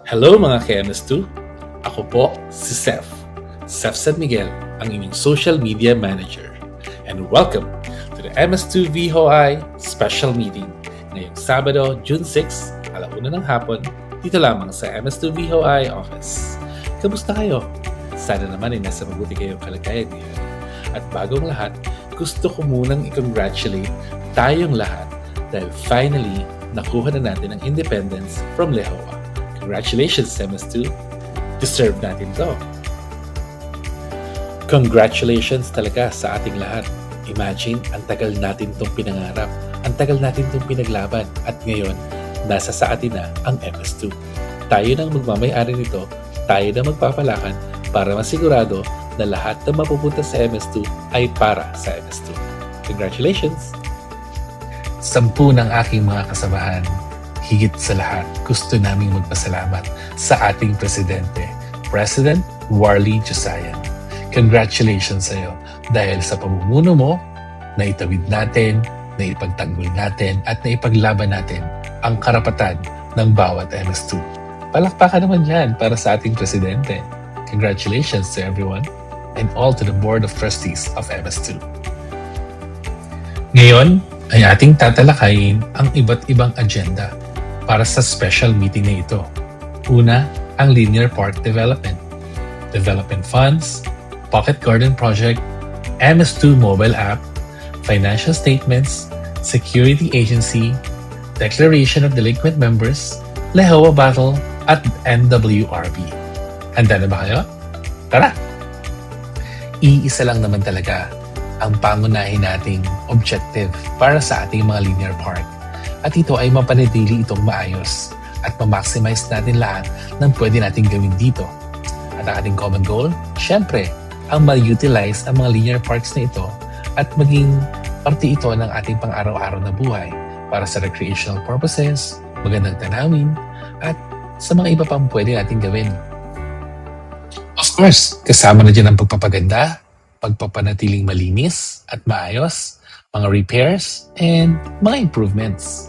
Hello mga KMS2! Ako po si Seth San Miguel, ang inyong social media manager. And welcome to the MS2 VHOI Special Meeting ngayong Sabado, June 6, 1:00 ng hapon, dito lamang sa MS2 VHOI office. Kamusta kayo? Sana naman ay nasa mabuti kayong kalagayan ngayon. At bagong lahat, gusto ko munang i-congratulate tayong lahat dahil finally nakuha na natin ang independence from Lehoa. Congratulations, MS2. Deserve natin to. Congratulations talaga sa ating lahat. Imagine, ang tagal natin itong pinangarap. Ang tagal natin itong pinaglaban. At ngayon, nasa sa atin na ang MS2. Tayo nang magmamay-ari nito, tayo na magpapalakan para masigurado na lahat na mapupunta sa MS2 ay para sa MS2. Congratulations! 10 ng aking mga kasamahan. Higit sa lahat, gusto naming magpasalamat sa ating Presidente, President Warley Josayan. Congratulations sa iyo dahil sa pamumuno mo, naitawid natin, naipagtanggol natin at naipaglaban natin ang karapatan ng bawat MS2. Palakpakan naman yan para sa ating Presidente. Congratulations to everyone and all to the Board of Trustees of MS2. Ngayon ay ating tatalakayin ang iba't ibang agenda para sa special meeting na ito. Una, ang Linear Park Development, Development Funds, Pocket Garden Project, MS2 Mobile App, Financial Statements, Security Agency, Declaration of Delinquent Members, Lehoa Battle, at NWRB. Handa na ba kayo? Tara! Iisa lang naman talaga ang pangunahin nating objective para sa ating mga linear park. At ito ay mapanatili itong maayos at ma-maximize natin lahat ng pwede nating gawin dito. At ang ating common goal, syempre, ang ma-utilize ang mga linear parks na ito at maging parte ito ng ating pang-araw-araw na buhay para sa recreational purposes, magandang tanawin, at sa mga iba pang pwede nating gawin. Of course, kasama na dyan ang pagpapaganda, pagpapanatiling malinis at maayos, mga repairs, and mga improvements.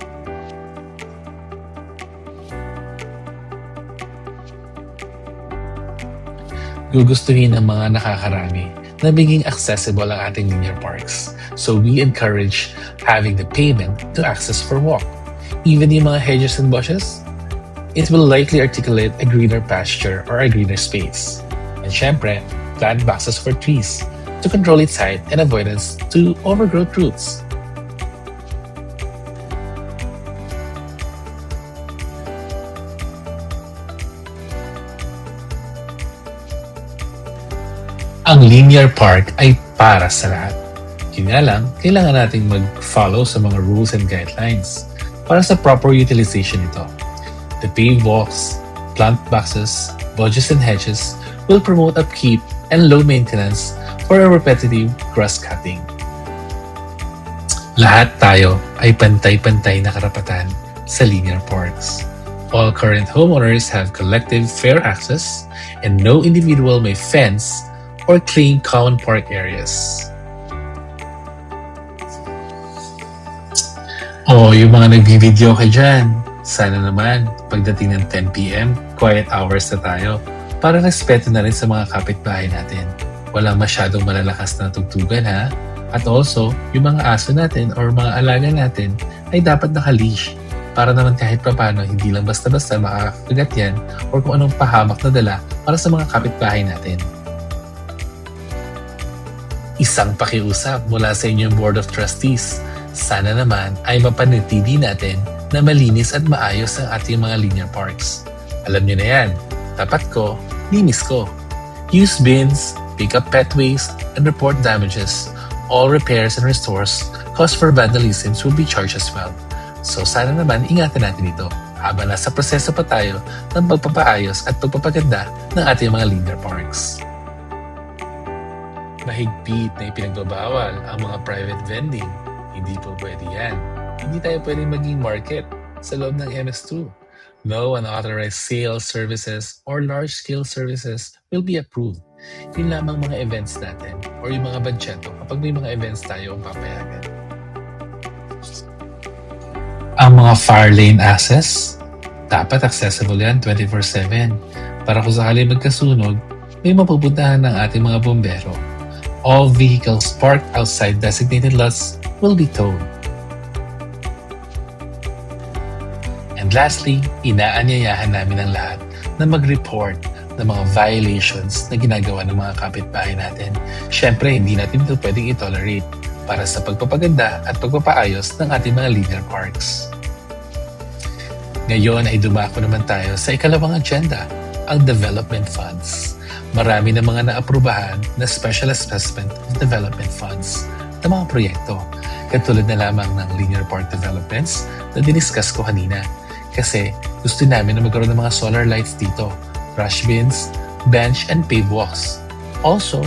Gugustuhin ng mga nakakarami na maging accessible ang ating linear parks. So we encourage having the payment to access for walk. Even yung mga hedges and bushes, it will likely articulate a greener pasture or a greener space. And syempre, plant boxes for trees to control its height and avoidance to overgrowth roots. Ang linear park ay para sa lahat. Yun nga lang, kailangan nating mag-follow sa mga rules and guidelines para sa proper utilization nito. The paved walks, plant boxes, bushes and hedges will promote upkeep and low maintenance for a repetitive grass cutting. Lahat tayo ay pantay-pantay na karapatan sa linear parks. All current homeowners have collective fair access and no individual may fence or claim common park areas. Yung mga nagbi-video ka dyan, sana naman pagdating ng 10 PM, quiet hours na tayo para respeto na rin sa mga kapitbahay natin. Walang masyadong malalakas na tugtugan ha. At also, yung mga aso natin or mga alaga natin ay dapat naka-leash para naman kahit papano hindi lang basta-basta makakagat yan or kung anong pahamak na dala para sa mga kapitbahay natin. Isang pakiusap mula sa inyong Board of Trustees. Sana naman ay mapanatili natin na malinis at maayos ang ating mga linear parks. Alam nyo na yan, tapat ko, linis ko. Use bins, pick up pet waste, and report damages. All repairs and restores caused for vandalism will be charged as well. So sana naman ingatan natin ito habang nasa proseso pa tayo ng pagpapaayos at pagpapaganda ng ating mga linear parks. Mahigpit na ipinagbabawal ang mga private vending. Hindi po pwede yan. Hindi tayo pwede maging market sa loob ng MS2. No unauthorized sales services or large-scale services will be approved. Yun lamang mga events natin or yung mga budgeto kapag may mga events tayo ang papayagan. Ang mga fire lane access, Dapat accessible yan 24/7 para kung sakali magkasunog, may mapupuntahan ng ating mga bombero. All vehicles parked outside designated lots will be towed. And lastly, inaanyayahan namin ang lahat na mag-report ng mga violations na ginagawa ng mga kapitbahay natin. Siyempre, hindi natin ito pwedeng i-tolerate para sa pagpapaganda at pagpapaayos ng ating mga linear parks. Ngayon ay dumako naman tayo sa ikalawang agenda, ang development funds. Marami na mga naaprubahan na special assessment of development funds ng mga proyekto, katulad na lamang ng linear park developments na diniscuss ko kanina. Kasi gusto namin na magkaroon ng mga solar lights dito, trash bins, bench and paved walks. Also,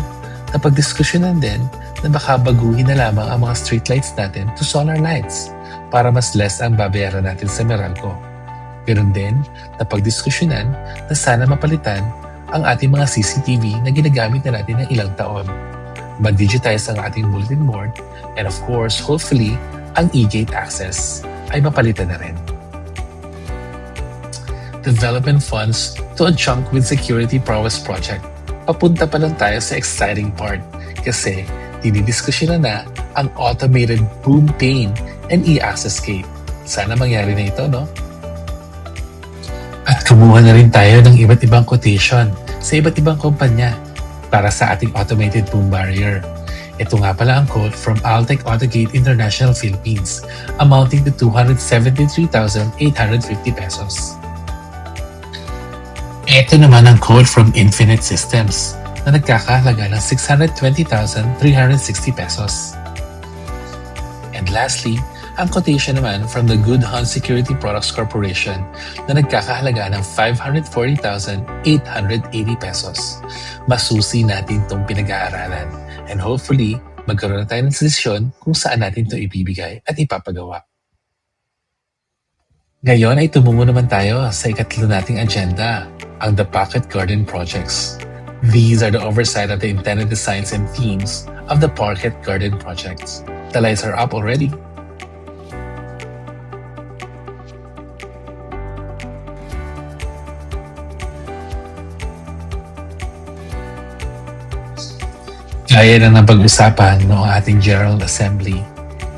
napagdiskusyonan din na baka baguhin na lamang ang mga street lights natin to solar lights para mas less ang babayaran natin sa Meralco. Ganoon din, napagdiskusyonan na sana mapalitan ang ating mga CCTV na ginagamit na natin ng ilang taon. Mag-digitize ang ating bulletin board and of course, hopefully, ang e-gate access ay mapalitan na rin. Development funds to adjunct with Security Prowess Project. Papunta pa lang tayo sa exciting part kasi dinidiskusyonan na ang automated boom pane and e-access gate. Sana mangyari na ito, no? At kumuha na rin tayo ng iba't ibang quotation sa iba't ibang kumpanya para sa ating automated boom barrier. Ito nga pala ang quote from Altec Autogate International Philippines amounting to 273,850 pesos. Ito naman ang quote from Infinite Systems na nagkakahalaga ng 620,360 pesos. And lastly, ang quotation naman from the Good Hunt Security Products Corporation na nagkakahalaga ng 540,880 pesos. Masusi natin itong pinag-aaralan and hopefully magkaroon na tayo ng desisyon kung saan natin ito ibibigay at ipapagawa. Ngayon ay tumungo naman tayo sa ikatlo nating agenda, ang The Pocket Garden Projects. These are the oversight of the intended designs and themes of the Pocket Garden Projects. The lights are up already. Gaya na ng pag-usapan noong ating General Assembly,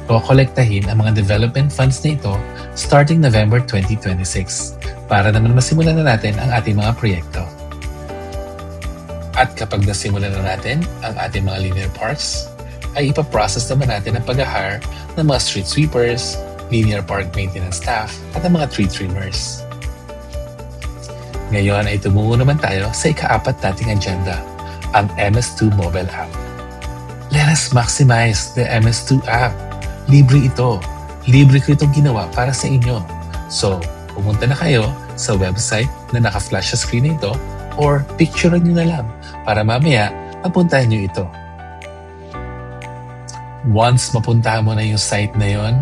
kokolektahin ang mga development funds na ito starting November 2026 para naman masimulan na natin ang ating mga proyekto. At kapag nasimulan na natin ang ating mga linear parks, ay ipaprocess naman natin ang pag-hire ng mga street sweepers, linear park maintenance staff, at ang mga tree trimmers. Ngayon ay tumungo naman tayo sa ika-4 nating agenda, ang MS2 mobile app. Let us maximize the MS2 app. Libre ito. Libre ko itong ginawa para sa inyo. So, pumunta na kayo sa website na naka-flash sa screen na ito or picturean nyo na lang para mamaya mapuntahan nyo ito. Once mapuntahan mo na yung site na yon,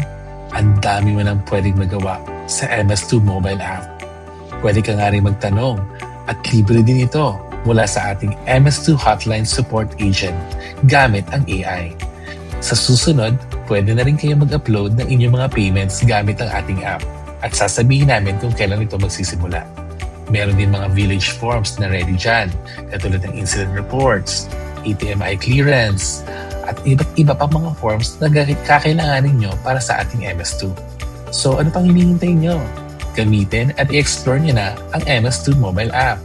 ang dami mo nang pwedeng magawa sa MS2 mobile app. Pwede ka nga rin magtanong at libre din ito mula sa ating MS2 Hotline Support Agent gamit ang AI. Sa susunod, pwede na rin kayo mag-upload ng inyong mga payments gamit ang ating app at sasabihin namin kung kailan ito magsisimula. Meron din mga village forms na ready dyan, katulad ng incident reports, ATMI clearance, at iba't iba pa mga forms na kakailanganin nyo para sa ating MS2. So ano pang hinihintay nyo? Gamitin at i-explore nyo na ang MS2 mobile app.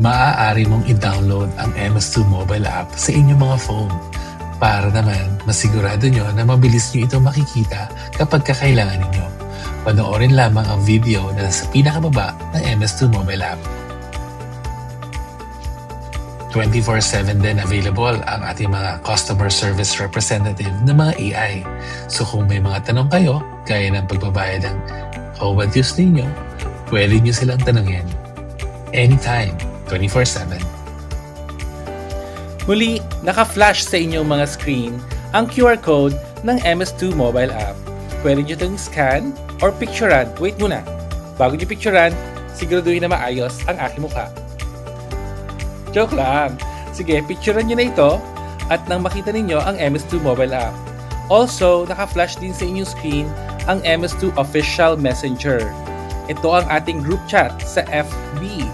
Maaari mong i-download ang MS2 mobile app sa inyong mga phone para naman masigurado nyo na mabilis nyo ito makikita kapag kakailangan ninyo. Panoorin lamang ang video na nasa pinakababa ng MS2 mobile app. 24/7 din available ang ating mga customer service representative na mga AI. So kung may mga tanong kayo, gaya ng pagbabayad ng home dues ninyo, pwede nyo silang tanongin. Anytime, 24/7. Muli, naka-flash sa inyong mga screen ang QR code ng MS2 mobile app. Pwede nyo itong scan or picturean. Wait muna. Bago nyo picturean, siguraduhin na maayos ang aking mukha. Joke lang. Sige, picturean nyo na ito at nang makita ninyo ang MS2 mobile app. Also, naka-flash din sa inyong screen ang MS2 Official Messenger. Ito ang ating group chat sa FB.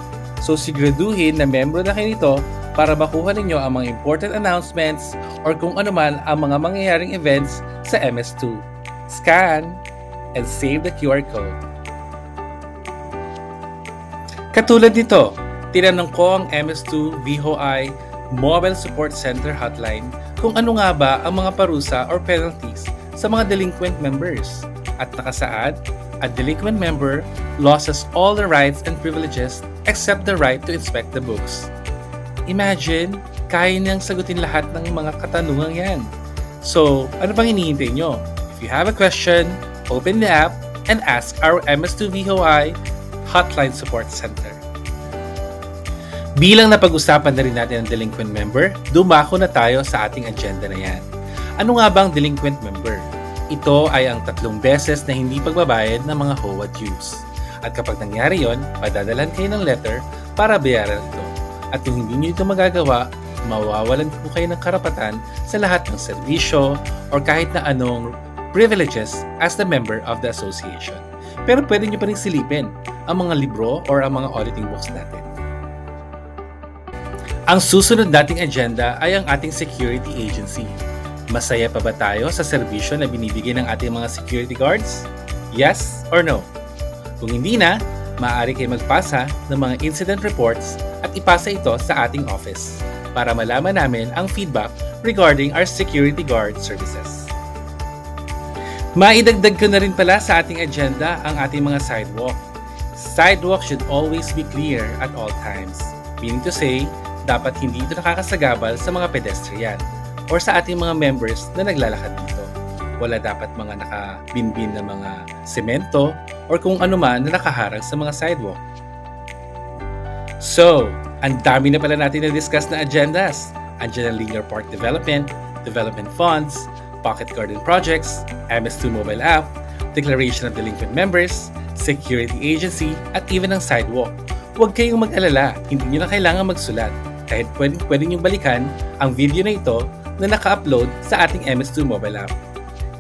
So siguraduhin na membro na kayo nito para makuha ninyo ang mga important announcements or kung ano man ang mga mangyayaring events sa MS2. Scan and save the QR code. Katulad nito, tinanong ko ang MS2 VHOI Mobile Support Center Hotline kung ano nga ba ang mga parusa or penalties sa mga delinquent members. At nakasaad, a delinquent member loses all the rights and privileges except the right to inspect the books. Imagine, kaya niyang sagutin lahat ng mga katanungan yan. So, ano pang hinihintay nyo? If you have a question, open the app and ask our MS2 VHOI Hotline Support Center. Bilang napag-usapan na rin natin ang delinquent member, dumako na tayo sa ating agenda na yan. Ano nga ba ang delinquent member? Ito ay ang 3 beses na hindi pagbabayad ng mga HOA dues. At kapag nangyari yon, padadalan kayo ng letter para bayaran ito. At kung hindi nyo ito magagawa, mawawalan po kayo ng karapatan sa lahat ng serbisyo or kahit na anong privileges as the member of the association. Pero pwede nyo pa rin silipin ang mga libro or ang mga auditing books natin. Ang susunod nating agenda ay ang ating security agency. Masaya pa ba tayo sa serbisyo na binibigay ng ating mga security guards? Yes or no? Kung hindi na, maaari kayo magpasa ng mga incident reports at ipasa ito sa ating office para malaman namin ang feedback regarding our security guard services. Maidagdag ko na rin pala sa ating agenda ang ating mga sidewalk. Sidewalk should always be clear at all times. Meaning to say, dapat hindi ito nakakasagabal sa mga pedestrian or sa ating mga members na naglalakad dito. Wala dapat mga nakabinbin na mga semento or kung ano man na nakaharang sa mga sidewalk. So, ang dami na pala natin na-discuss na agendas. Andiyan ang linear park development, development funds, pocket garden projects, MS2 mobile app, declaration of delinquent members, security agency, at even ang sidewalk. Huwag kayong mag-alala, hindi nyo na kailangan magsulat. Kahit pwede nyo balikan ang video na ito na naka-upload sa ating MS2 mobile app.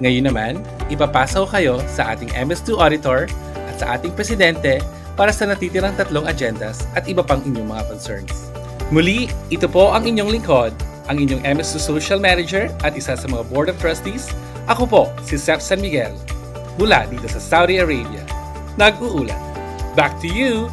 Ngayon naman, ipapasa ko kayo sa ating MS2 auditor at sa ating presidente para sa natitirang 3 agendas at iba pang inyong mga concerns. Muli, ito po ang inyong lingkod, ang inyong MS2 Social Manager at isa sa mga Board of Trustees. Ako po, si Seth San Miguel, mula dito sa Saudi Arabia. Nag-uulat. Back to you!